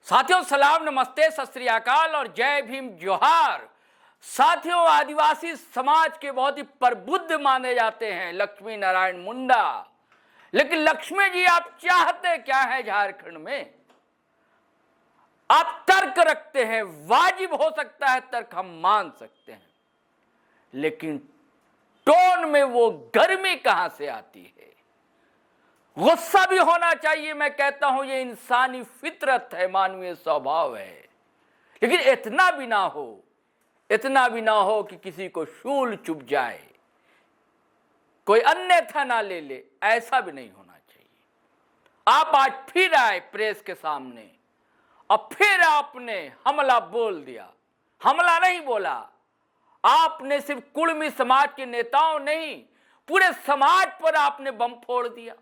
साथियों सलाम, नमस्ते, सत श्री अकाल और जय भीम जोहार। साथियों, आदिवासी समाज के बहुत ही प्रबुद्ध माने जाते हैं लक्ष्मी नारायण मुंडा। लेकिन लक्ष्मी जी, आप चाहते क्या है झारखंड में? आप तर्क रखते हैं, वाजिब हो सकता है तर्क हम मान सकते हैं, लेकिन टोन में वो गर्मी कहां से आती है? गुस्सा भी होना चाहिए। मैं कहता हूं ये इंसानी फितरत है, मानवीय स्वभाव है, लेकिन इतना भी ना हो कि किसी को शूल चुभ जाए, कोई अन्यथा ना ले ले, ऐसा भी नहीं होना चाहिए। आप आज फिर आए प्रेस के सामने और फिर आपने हमला बोल दिया। हमला नहीं बोला, आपने सिर्फ कुड़मी समाज के नेताओं नहीं, पूरे समाज पर आपने बम फोड़ दिया।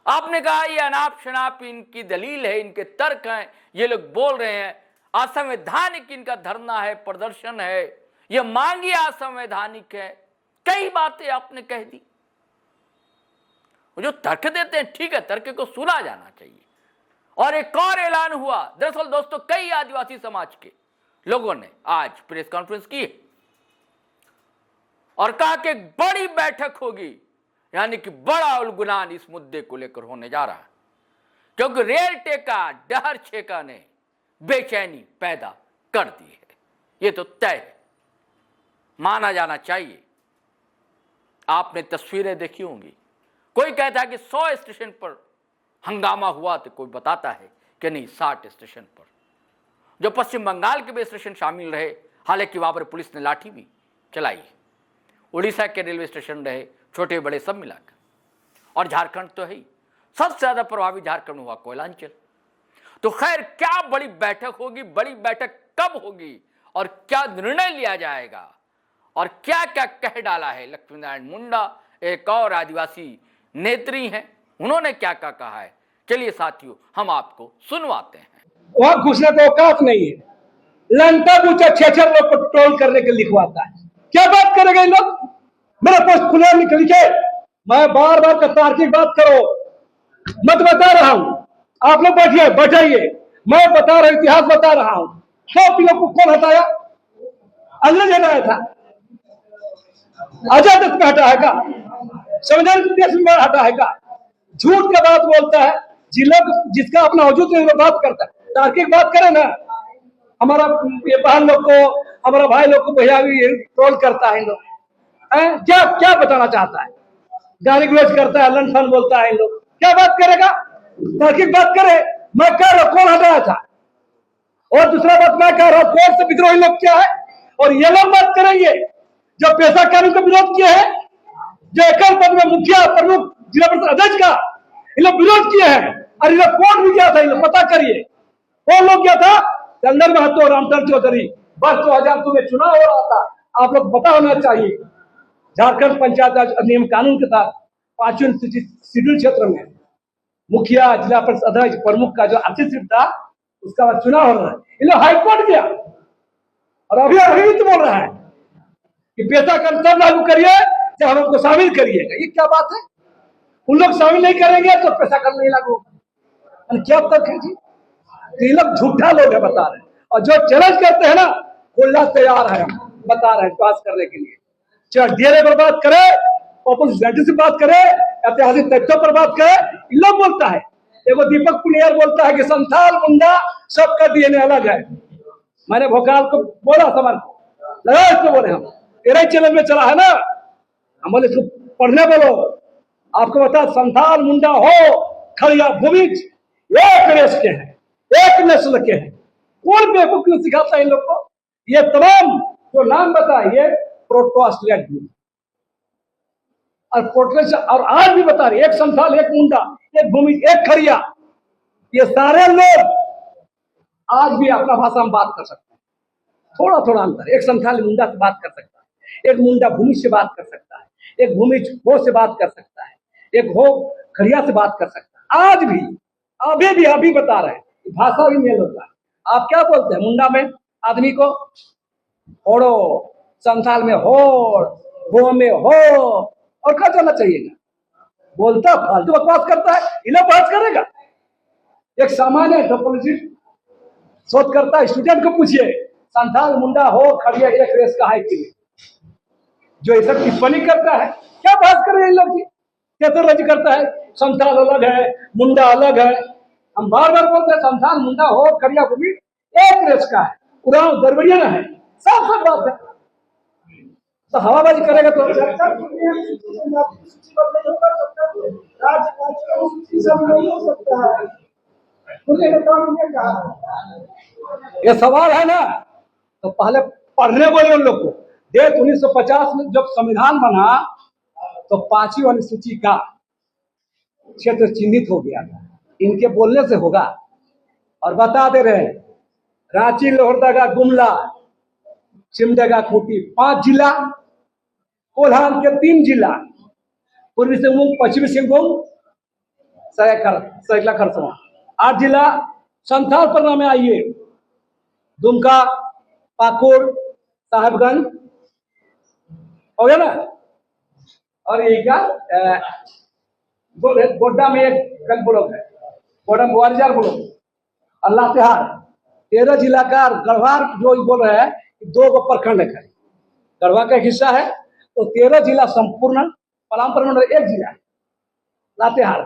आपने कहा ये अनाप शनाप इनकी दलील है, इनके तर्क हैं, ये लोग बोल रहे हैं असंवैधानिक इनका धरना है, प्रदर्शन है, ये मांगी असंवैधानिक है। कई बातें आपने कह दी। जो तर्क देते हैं, ठीक है, तर्क को सुना जाना चाहिए। और एक और ऐलान हुआ। दरअसल दोस्तों, कई आदिवासी समाज के लोगों ने आज प्रेस कॉन्फ्रेंस की और कहा कि एक बड़ी बैठक होगी, यानी कि बड़ा उलगुलान इस मुद्दे को लेकर होने जा रहा है, क्योंकि रेल टेका डहर छेका ने बेचैनी पैदा कर दी है। ये तो तय है, माना जाना चाहिए। आपने तस्वीरें देखी होंगी। कोई कहता है कि 100 स्टेशन पर हंगामा हुआ, तो कोई बताता है कि नहीं, 60 स्टेशन पर। जो पश्चिम बंगाल के भी स्टेशन शामिल रहे, हालांकि वहां पर पुलिस ने लाठी भी चलाई। उड़ीसा के रेलवे स्टेशन रहे, छोटे बड़े सब मिलाकर। और झारखंड तो है ही, सबसे ज्यादा प्रभावित झारखंड हुआ कोयलांचल। तो खैर, क्या बड़ी बैठक होगी, बड़ी बैठक कब होगी और क्या निर्णय लिया जाएगा और क्या क्या कह डाला है लक्ष्मी नारायण मुंडा, एक और आदिवासी नेत्री हैं, उन्होंने क्या क्या कहा है, चलिए साथियों हम आपको सुनवाते हैं। वहां घुसने को औकात नहीं है। लंका पूछा 6 लोग को ट्रोल करने के लिखवाता है। क्या बात करेंगे इन लोग? मेरा पोस्ट खुले लिखे, मैं बार बार तार्किक बात करो मत बता रहा हूं। आप लोग बैठिए, बैठाइए, मैं बता रहा हूं, इतिहास बता रहा हूं। 100 किलो को कौन हटाया? अंग्रेज हटाया था। आजाद देश में हटा है का? संविधान देश में हटा है का? झूठ का बात बोलता है जिसका अपना वजूद नहीं, बात करता है। तार्किक बात करे ना। हमारा ये बहन लोग को, हमारा भाई लोग को भैया भी ट्रोल करता है इन लोग। क्या क्या बताना चाहता है? गाली गलौज करता है, लन फन बोलता है इन लोग। क्या बात करेगा? तार्किक बात करे। मैं कह रहा हूं कौन हटाया था, और दूसरा बात मैं कह रहा हूं कौन से विद्रोही लोग क्या है, और ये लोग बात करेंगे जो पेशा कानून का विरोध किया है, जो एकल पद में मुखिया प्रमुख जिला परिषद अध्यक्ष का इन लोग विरोध किए हैं। और इन लोग कोर्ट भी गया था, इन लोग पता करिए कौन लोग गया था। चंदन महतो, रामचंद्र चौधरी। वर्ष 2002 में चुनाव हो रहा था, आप लोग पता होना चाहिए। झारखंड पंचायत राज अधिनियम कानून के तहत 5वें शेड्यूल क्षेत्र में मुखिया जिला परिषद अध्यक्ष प्रमुख का जो आरक्षित था, उसका बाद चुनाव हो रहा है। इन लोग हाईकोर्ट गया और अभी तो बोल रहा है कि पेशा कानून तब लागू करिए जब हम उनको शामिल करिएगा। ये क्या बात है? उन लोग शामिल नहीं करेंगे तो पैसा कर नहीं लागू होगा। क्या तक है जी? ये लोग झूठा लोग है, बता रहे हैं। और जो चैलेंज करते हैं ना, खुला तैयार है, बता रहे हैं पास करने के लिए। चाहे डीएनए पर बात करे, ओपन सोसाइटी से बात करे, ऐतिहासिक तथ्यों पर बात करे, इन लोग बोलता है। देखो दीपक पुनियर बोलता है कि संथाल मुंडा सबका डीएनए अलग है। मैंने भोकाल को बोला, सवाल को लगा, इसको बोले हम तेरे चैनल में चला है ना, हम बोले इसको पढ़ने बोलो। आपको बता, संथाल मुंडा हो खड़िया भूमिज एक रेस के हैं, एक नस्ल के हैं। कौन बेवकूफ क्यों सिखाता है इन लोग को? ये तमाम जो नाम बताइए प्रोटो ऑस्ट्रेलिया ग्रुप और प्रोटो, और आज भी बता रहे, एक संथाल, एक मुंडा, एक भूमि, एक खड़िया। ये सारे लोग आज भी अपना भाषा में बात कर सकते हैं। थोड़ा थोड़ा अंतर। एक संथाल मुंडा से बात कर सकता है, एक मुंडा भूमि से बात कर सकता है, एक भूमि हो से बात कर सकता है, एक हो खड़िया से बात कर सकता है। आज भी, अभी बता रहे हैं, भाषा भी मेल होता है। आप क्या बोलते हैं? मुंडा में आदमी को होड़ो, संथाल में होड़, भो में हो, और क्या करना चाहिए? बोलता फालतू बकवास करता है, इन्हें बात करेगा। एक सामान्य एंथ्रोपोलॉजी शोधकर्ता स्टूडेंट को पूछिए, संथाल मुंडा हो खड़िया एक रेस का है कि नहीं? जो ये सब टिप्पणी करता है, क्या बात कर रहे हैं लोग जी? कैसे करता है, संथाल अलग है, मुंडा अलग है। हम बार बार बोलते हैं संथाल मुंडा हो खड़िया भूमि एक रेस का है, उड़ाव दरबड़िया ना है, साफ साफ बात है। तो हवाबाजी करेगा तो ये सवाल है ना, तो पहले पढ़ने बोले उन लोग को। डेट 1950 में जब संविधान बना तो 5वीं अनुसूची का क्षेत्र चिन्हित हो गया, इनके बोलने से होगा। और बता दे रहे हैं, रांची, लोहरदगा, गुमला, सिमडेगा, खूंटी 5 जिला, कोल्हान के 3 जिला, पूर्वी सिंहभूम, पश्चिमी सिंहभूम, सरायकेला खरसावां 8 जिला। संथाल पर नाम आइए, दुमका, पाकुड़, साहेबगंज, हो गया ना। और ये क्या गोड्डा में एक कल ब्लॉक है, गोड्डा में 4000 ब्लॉक, और लातेहार 13 जिला का। गढ़वार जो बोल रहे हैं 2 गो प्रखंड है, गढ़वा का एक हिस्सा है, तो 13 जिला संपूर्ण। पलाम प्रमंडल 1 जिला लातेहार,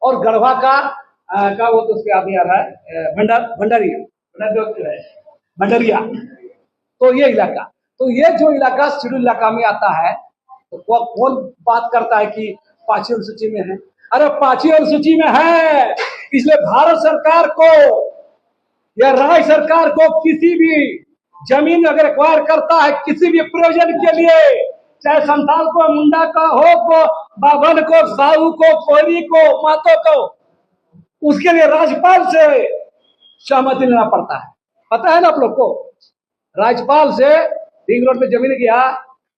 और गढ़वा का वो तो उसके आगे आ रहा है भंडरिया। तो ये इलाका, तो ये जो इलाका शेड्यूल इलाका में आता है, तो कौन बात करता है कि 5वीं अनुसूची में है? अरे 5वीं अनुसूची में है, इसलिए भारत सरकार को या राज्य सरकार को किसी भी जमीन अगर एक्वायर करता है किसी भी प्रयोजन के लिए, चाहे संथाल को, मुंडा का हो, को बाभन को, साहू को, कोयरी को, मातो को, उसके लिए राज्यपाल से सहमति लेना पड़ता है। पता है ना आप लोग को? राज्यपाल से रिंग रोड में जमीन गया,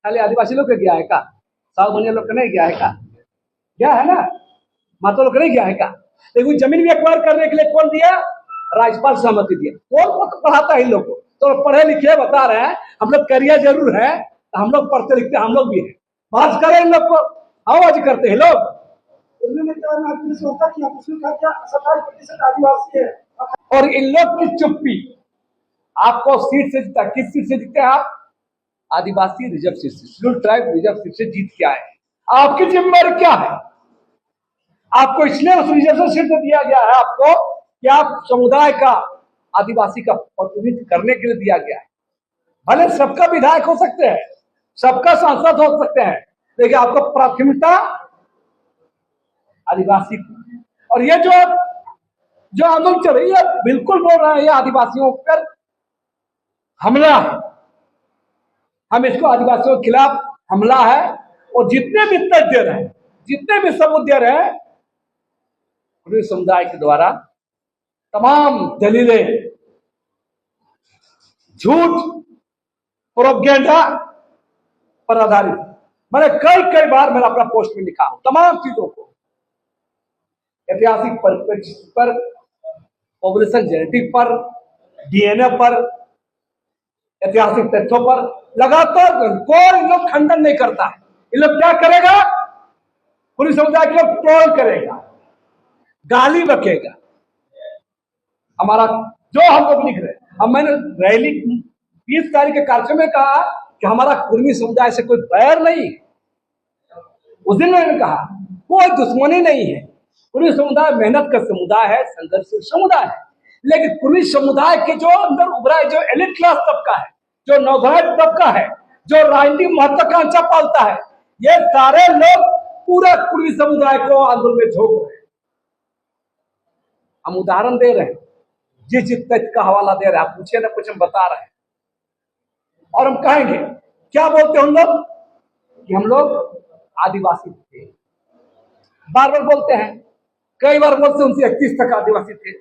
खाली आदिवासी लोग के गया है का? साहू बनिया लोग का नहीं गया है का? गया है ना, मातो लोग नहीं गया है का? लेकिन जमीन भी एक्वायर करने के लिए कौन दिया? राज्यपाल सहमति दिया। कौन पढ़ाता है इन लोग को? तो पढ़े लिखे बता रहे हैं, हम लोग करियर जरूर है, तो हम लोग पढ़ते लिखते हम लोग भी हैं, बात करें इन लोग को, आवाज करते हैं लोग। और इन लोग की चुप्पी आपको सीट से जीता। किस सीट से जीते हैं आप? आदिवासी रिजर्व सीट से, शेड्यूल्ड ट्राइब रिजर्व सीट से जीत के आए। आपकी जिम्मेदारी क्या है? आपको इसलिए उस रिजर्वेशन सीट दिया गया है आपको कि आप समुदाय का, आदिवासी का प्रतिनिधित्व करने के लिए दिया गया है। भले सबका विधायक हो सकते हैं, सबका सांसद हो सकते हैं, लेकिन आपको प्राथमिकता आदिवासी को। और ये जो आंदोलन चल रही है, बिल्कुल बोल रहे हैं ये आदिवासियों पर हमला है। हम इसको आदिवासियों के खिलाफ हमला है। और जितने भी तथ्य रहे, जितने भी सबूत दे रहे हैं, पूरे समुदाय के द्वारा तमाम दलीलें झूठ, प्रोपेगेंडा पर आधारित। मैंने कई बार मैंने अपना पोस्ट में लिखा हूं तमाम चीजों को, ऐतिहासिक परिप्रेक्ष्य पर, पॉपुलेशन जेनेटिक पर, डीएनए पर, ऐतिहासिक तथ्यों पर लगातार कोई लोग खंडन नहीं करता है। इन लोग क्या करेगा? पूरी समुदाय के लोग ट्रोल करेगा, गाली बकेगा। हमारा जो हम लोग लिख रहे हैं, अब मैंने रैली 20 तारीख के कार्यक्रम में कहा कि हमारा कुर्मी समुदाय से कोई बैर नहीं। उस दिन मैंने कहा कोई दुश्मनी नहीं है। कुर्मी समुदाय मेहनत का समुदाय है, संघर्षशील समुदाय है, लेकिन कुर्मी समुदाय के जो अंदर उभरा है, जो एलिट क्लास तबका है, जो नौजवान तबका है, जो राजनीतिक महत्वाकांक्षा पालता है, ये सारे लोग पूरा कुर्मी समुदाय को आंदोलन में झोंक रहे हैं। हम उदाहरण दे रहे हैं, जिस तथ्य का हवाला दे रहे हैं, आप पूछिए ना, कुछ हम बता रहे हैं। और हम कहेंगे, क्या बोलते हैं हम लोग? कि हम लोग आदिवासी थे, बार बार बोलते हैं, कई बार बोलते हैं 1931 तक आदिवासी थे।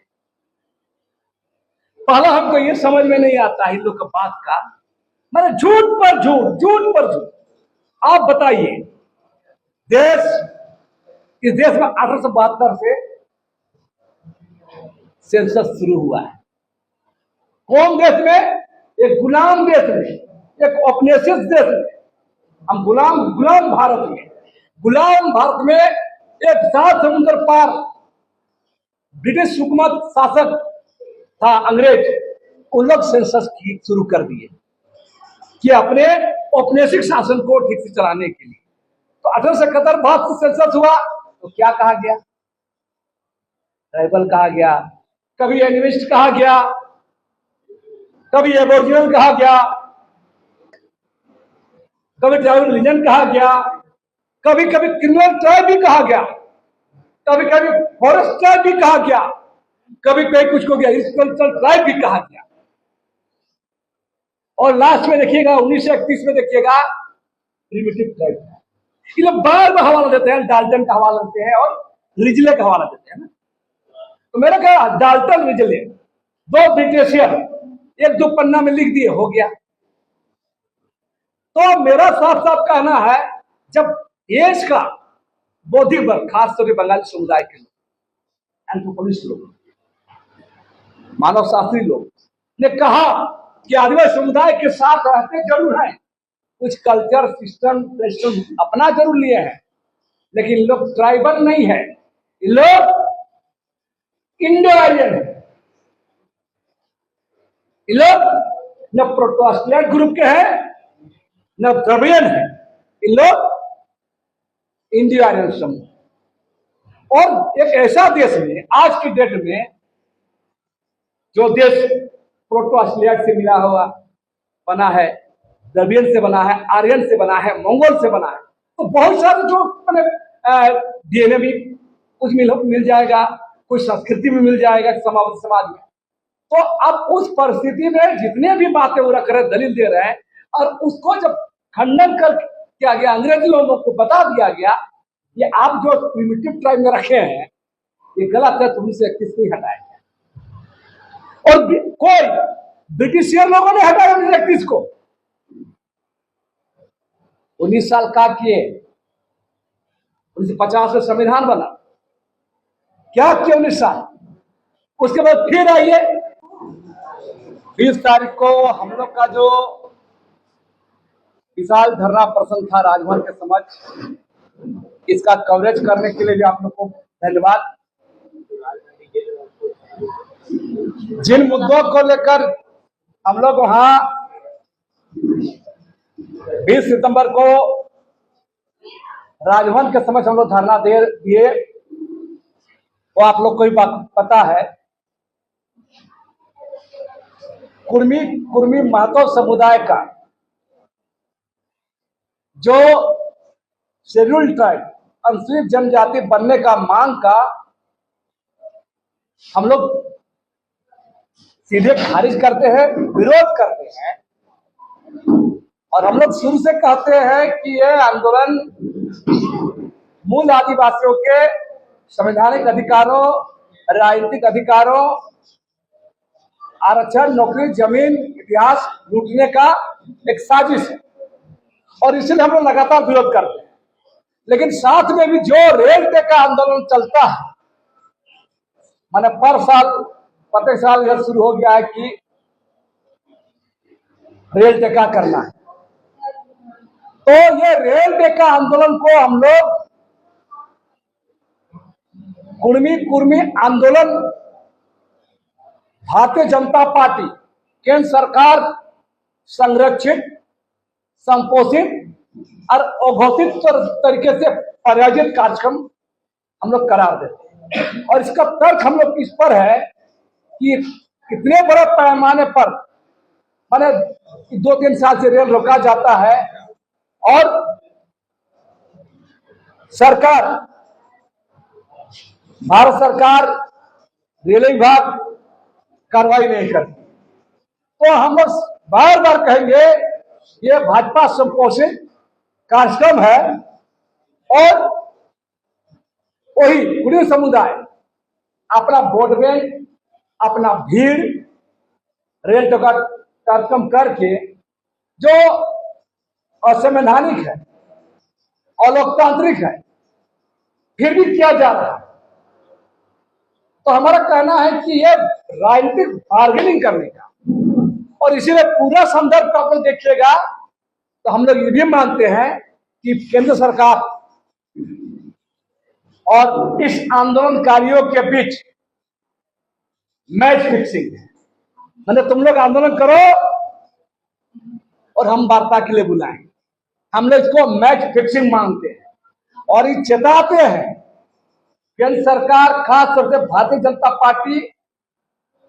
पहला हमको ये समझ में नहीं आता इन लोग का बात का, मैंने झूठ पर झूठ, झूठ पर झूठ। आप बताइए, इस देश में 1872 से सेंसस शुरू हुआ है। कौन देश में? एक गुलाम देश में, एक औपनिवेशिक देश में। हम गुलाम भारत में, गुलाम भारत में एक 7 समुद्र पार ब्रिटिश हुकूमत शासक था अंग्रेज, उन लोग सेंसस की शुरू कर दिए कि अपने औपनिवेशिक शासन को ठीक से चलाने के लिए। तो 1871 बाद सेंसस हुआ तो क्या कहा गया? ट्राइबल कहा गया, कभी एनिमिस्ट कहा गया, कभी एबोरिजिनल कहा गया, कभी ट्राइबल रीजन कहा गया, कभी कभी क्रिमिनल ट्राइब भी कहा गया, कभी कभी फॉरेस्ट ट्राइब भी कहा गया, कभी कभी कुछ को गया हिस्टोरिकल ट्राइब भी कहा गया। और लास्ट में देखिएगा 1931 में देखिएगा प्रिमिटिव ट्राइब। ये लोग बार बार हवाला देते हैं, डाल्टन का हवाला देते हैं और रिजले का हवाला देते हैं ना। तो मेरा क्या, डाल्टन रिजले दो ब्रिटिशियर एक दो पन्ना में लिख दिए, हो गया। तो मेरा साफ साफ कहना है, जब देश का बौद्धिक वर्ग, खासतौर पर बंगाली समुदाय के लोग, एंथ्रोपोलॉजिस्ट लोग, मानव शास्त्री लोग ने कहा कि आदिवासी समुदाय के साथ रहते जरूर हैं, कुछ कल्चर सिस्टम अपना जरूर लिए हैं, लेकिन लोग ट्राइबल नहीं है, लोग इंडो आर्यन है। लोग न प्रोटोस्टेंट ग्रुप के हैं न द्रविड़ियन है, इन लोग इंडो आर्यन समूह। और एक ऐसा देश में आज की डेट में जो देश प्रोटोस्टेंट से मिला हुआ बना है, द्रविड़ियन से बना है, आर्यन से बना है, मंगोल से बना है, तो बहुत सारे जो डीएनए भी कुछ मिल जाएगा, कुछ संस्कृति में मिल जाएगा समाज में। तो अब उस परिस्थिति में जितने भी बातें वो रख रहे, दलील दे रहे हैं, और उसको जब खंडन कर किया गया, अंग्रेजी लोगों को बता दिया गया कि आप जो प्रिमिटिव ट्राइब में रखे हैं ये गलत है, तो 1931 को ही हटाया गया। और कोई ब्रिटिशियर लोगों ने हटाया 1931 को। 19 साल काम किए, 1950 में संविधान बना, क्या किया 19 साल। उसके बाद फिर आइए 20 तारीख को हम लोग का जो विशाल धरना प्रदर्शन था राजभवन के समक्ष, इसका कवरेज करने के लिए भी आप लोग को धन्यवाद। जिन मुद्दों को लेकर हम लोग वहां 20 सितंबर को राजभवन के समक्ष हम लोग धरना दिए, वो आप लोग को भी पता है। कुर्मी महतो समुदाय का जो शेड्यूल्ड ट्राइब, अनुसूचित जनजाति बनने का मांग का हम लोग सीधे खारिज करते हैं, विरोध करते हैं। और हम लोग शुरू से कहते हैं कि यह आंदोलन मूल आदिवासियों के संवैधानिक अधिकारों, राजनीतिक अधिकारों, आरक्षण, नौकरी, जमीन, इतिहास लूटने का एक साजिश है, और इसलिए हम लोग लगातार विरोध करते हैं। लेकिन साथ में भी जो रेल टेका आंदोलन चलता है, माने प्रत्येक साल यह शुरू हो गया है कि रेल टेका करना है, तो ये रेल टेका आंदोलन को हम लोग कुर्मी आंदोलन भारतीय जनता पार्टी केंद्र सरकार संरक्षित, संपोषित और अघोषित तरीके से प्रायोजित कार्यक्रम हम लोग करार देते हैं। और इसका तर्क हम लोग इस पर है कि इतने बड़े पैमाने पर माने 2-3 साल से रेल रोका जाता है और सरकार, भारत सरकार, रेलवे विभाग कार्रवाई नहीं करती। तो हम लोग बार बार कहेंगे ये भाजपा संपोषित कार्यक्रम है, और वही कुर्मी समुदाय अपना वोट बैंक, अपना भीड़ रेल टिकट कार्यक्रम करके जो असंवैधानिक है, अलोकतांत्रिक है, फिर भी किया जा रहा है। तो हमारा कहना है कि यह राजनीतिक बार्गेनिंग करने का, और इसीलिए पूरा संदर्भ का आप लोग देखिएगा तो हम लोग ये भी मानते हैं कि केंद्र सरकार और इस आंदोलनकारियों के बीच मैच फिक्सिंग है। मैंने तुम लोग आंदोलन करो और हम वार्ता के लिए बुलाएं। हम लोग इसको मैच फिक्सिंग मानते हैं और ये चेताते हैं केंद्र सरकार, खास तौर से भारतीय जनता पार्टी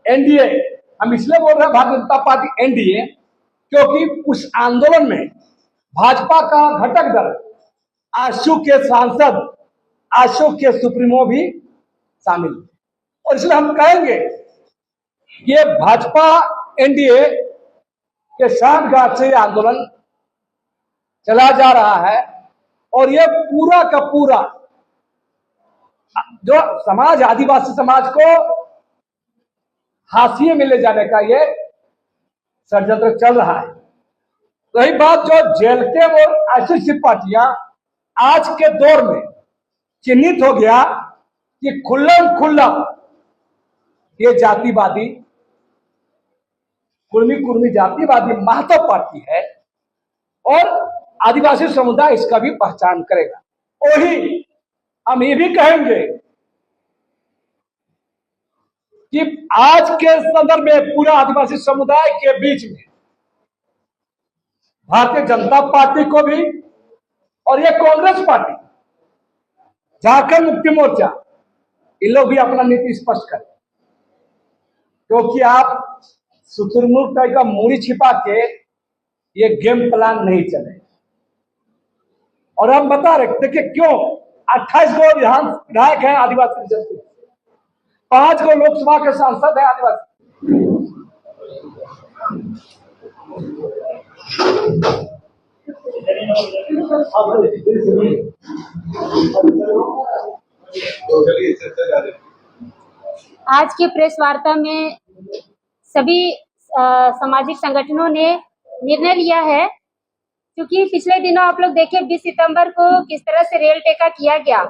एनडीए। हम इसलिए बोल रहे हैं भारतीय जनता पार्टी एनडीए क्योंकि उस आंदोलन में भाजपा का घटक दल आजसू के सांसद, आजसू के सुप्रीमो भी शामिल थे। और इसलिए हम कहेंगे ये भाजपा एनडीए के साठगांठ से आंदोलन चला जा रहा है और ये पूरा का पूरा जो समाज, आदिवासी समाज को हाशिए में ले जाने का ये षड्यंत्र चल रहा है। रही बात जो जेलकेम और आईसीसी पार्टियां आज के दौर में चिन्हित हो गया कि खुल्लम खुल्ला ये जातिवादी, कुर्मी जातिवादी महतो पार्टी है और आदिवासी समुदाय इसका भी पहचान करेगा। वही हम ये भी कहेंगे कि आज के संदर्भ में पूरा आदिवासी समुदाय के बीच में भारतीय जनता पार्टी को भी और ये कांग्रेस पार्टी, झारखंड मुक्ति मोर्चा, इन लोग भी अपना नीति स्पष्ट करें क्योंकि आप शुतुरमुर्ग टाइप का मूड़ी छिपा के ये गेम प्लान नहीं चले। और हम बता रहे देखिए क्यों 28 गो विधायक हैं आदिवासी रिजर्व से, 5 गो लोकसभा के सांसद हैं आदिवासी। आज के प्रेस वार्ता में सभी सामाजिक संगठनों ने निर्णय लिया है क्योंकि पिछले दिनों आप लोग देखे 20 सितंबर को किस तरह से रेल टेका किया गया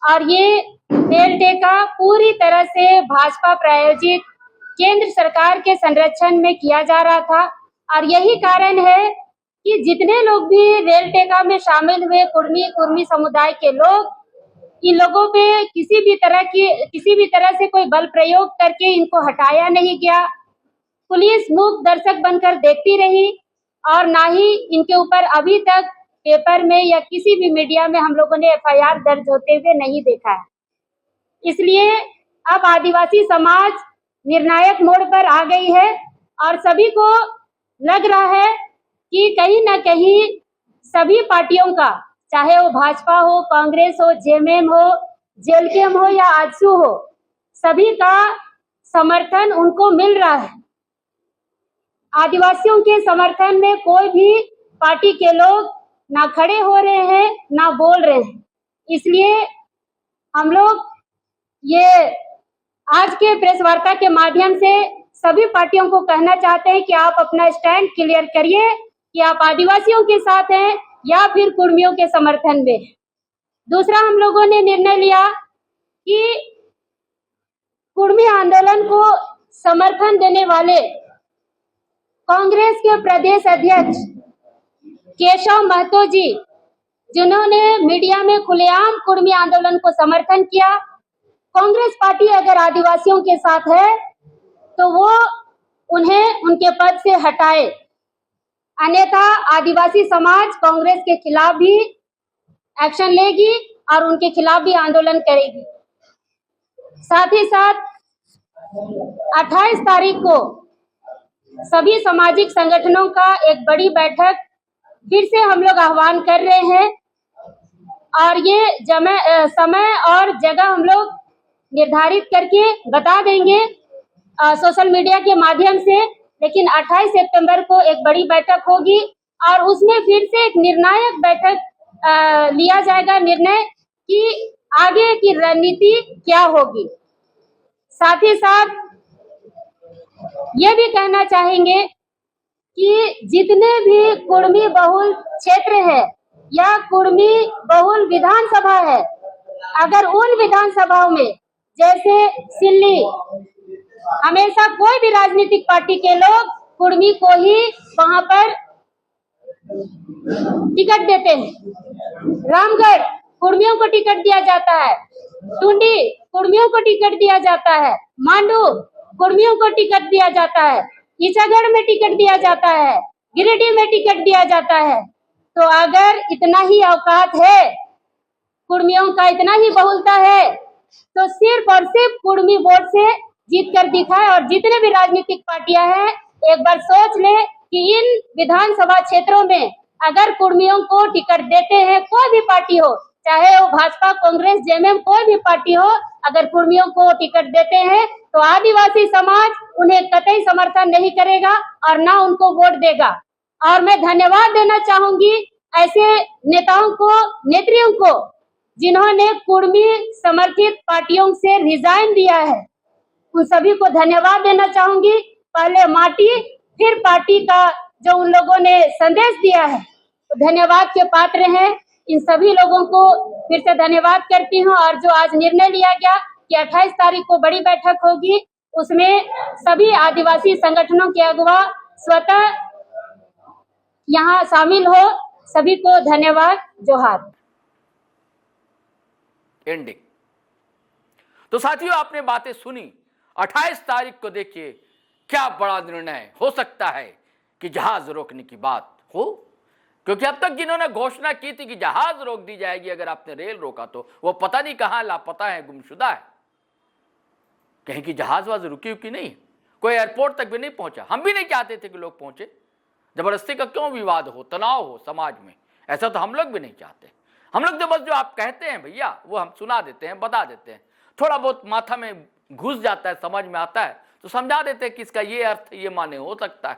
और ये रेल टेका पूरी तरह से भाजपा प्रायोजित केंद्र सरकार के संरक्षण में किया जा रहा था। और यही कारण है कि जितने लोग भी रेल टेका में शामिल हुए कुर्मी समुदाय के लोग, इन लोगों पे किसी भी तरह से कोई बल प्रयोग करके इनको हटाया नहीं गया। पुलिस मूक दर्शक बनकर देखती रही और ना ही इनके ऊपर अभी तक पेपर में या किसी भी मीडिया में हम लोगों ने एफआईआर दर्ज होते हुए नहीं देखा है। इसलिए अब आदिवासी समाज निर्णायक मोड़ पर आ गई है और सभी को लग रहा है कि कहीं ना कहीं सभी पार्टियों का, चाहे वो भाजपा हो, कांग्रेस हो, जेएमएम हो, जेलकेम हो या आजसू हो, सभी का समर्थन उनको मिल रहा है। आदिवासियों के समर्थन में कोई भी पार्टी के लोग ना खड़े हो रहे हैं ना बोल रहे हैं। इसलिए हम लोग ये आज के प्रेस वार्ता के माध्यम से सभी पार्टियों को कहना चाहते हैं कि आप अपना स्टैंड क्लियर करिए कि आप आदिवासियों के साथ हैं या फिर कुर्मियों के समर्थन में। दूसरा, हम लोगों ने निर्णय लिया कि कुर्मी आंदोलन को समर्थन देने वाले कांग्रेस के प्रदेश अध्यक्ष केशव महतो जी, जिन्होंने मीडिया में खुलेआम कुर्मी आंदोलन को समर्थन किया, कांग्रेस पार्टी अगर आदिवासियों के साथ है तो वो उन्हें उनके पद से हटाए, अन्यथा आदिवासी समाज कांग्रेस के खिलाफ भी एक्शन लेगी और उनके खिलाफ भी आंदोलन करेगी। साथ ही साथ 28 तारीख को सभी सामाजिक संगठनों का एक बड़ी बैठक फिर से हम लोग आह्वान कर रहे हैं और ये समय और जगह हम लोग निर्धारित करके बता देंगे सोशल मीडिया के माध्यम से। लेकिन 28 सितंबर को एक बड़ी बैठक होगी और उसमें फिर से एक निर्णायक बैठक लिया जाएगा, निर्णय कि आगे की रणनीति क्या होगी। साथ ही साथ ये भी कहना चाहेंगे कि जितने भी कुर्मी बहुल क्षेत्र है या कुर्मी बहुल विधानसभा है, अगर उन विधानसभाओं में जैसे सिल्ली, हमेशा कोई भी राजनीतिक पार्टी के लोग कुर्मी को ही वहां पर टिकट देते हैं। रामगढ़ कुर्मियों को टिकट दिया जाता है, टुंडी कुर्मियों को टिकट दिया जाता है, मांडू कुर्मियों को टिकट दिया जाता है, ईसागढ़ में टिकट दिया जाता है, गिरिडीह में टिकट दिया जाता है। तो अगर इतना ही औकात है, कुर्मियों का इतना ही बहुलता है, तो सिर्फ और सिर्फ कुर्मी वोट से जीत कर दिखाए। और जितने भी राजनीतिक पार्टियां हैं, एक बार सोच ले कि इन विधानसभा क्षेत्रों में अगर कुर्मियों को टिकट देते हैं, कोई भी पार्टी हो, चाहे वो भाजपा, कांग्रेस, जेएमएम, कोई भी पार्टी हो, अगर कुर्मियों को टिकट देते हैं तो आदिवासी समाज उन्हें कतई समर्थन नहीं करेगा और ना उनको वोट देगा। और मैं धन्यवाद देना चाहूंगी ऐसे नेताओं को, नेत्रियों को, जिन्होंने कुर्मी समर्थित पार्टियों से रिजाइन दिया है। उन सभी को धन्यवाद देना चाहूंगी। पहले माटी फिर पार्टी का जो उन लोगों ने संदेश दिया है, तो धन्यवाद के पात्र हैं। इन सभी लोगों को फिर से धन्यवाद करती हूँ। और जो आज निर्णय लिया गया कि 28 तारीख को बड़ी बैठक होगी, उसमें सभी आदिवासी संगठनों के अगुवा स्वतः यहाँ शामिल हो, सभी को धन्यवाद, जोहार। एंडिंग। तो साथियों, आपने बातें सुनी। 28 तारीख को देखिए क्या बड़ा निर्णय हो सकता है कि जहाज रोकने की बात हो, क्योंकि अब तक जिन्होंने घोषणा की थी कि जहाज रोक दी जाएगी अगर आपने रेल रोका, तो वो पता नहीं कहां लापता है, गुमशुदा है। कहीं की जहाज वाज रुकी नहीं, कोई एयरपोर्ट तक भी नहीं पहुंचा। हम भी नहीं चाहते थे कि लोग पहुंचे। जबरदस्ती का क्यों विवाद हो, तनाव हो समाज में, ऐसा तो हम लोग भी नहीं चाहते। हम लोग तो बस जो आप कहते हैं भैया वो हम सुना देते हैं, बता देते हैं। थोड़ा बहुत माथा में घुस जाता है, समझ में आता है तो समझा देते हैं कि इसका ये अर्थ, ये माने हो सकता है।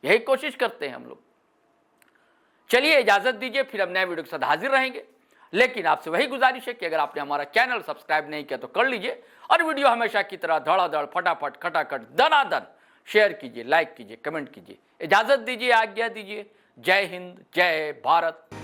यही कोशिश करते हैं हम लोग। चलिए इजाजत दीजिए, फिर हम नए वीडियो के साथ हाजिर रहेंगे। लेकिन आपसे वही गुजारिश है कि अगर आपने हमारा चैनल सब्सक्राइब नहीं किया तो कर लीजिए, और वीडियो हमेशा की तरह धड़ाधड़, फटाफट, खटाखट, दनादन शेयर कीजिए, लाइक कीजिए, कमेंट कीजिए। इजाजत दीजिए, आज्ञा दीजिए। जय हिंद, जय भारत।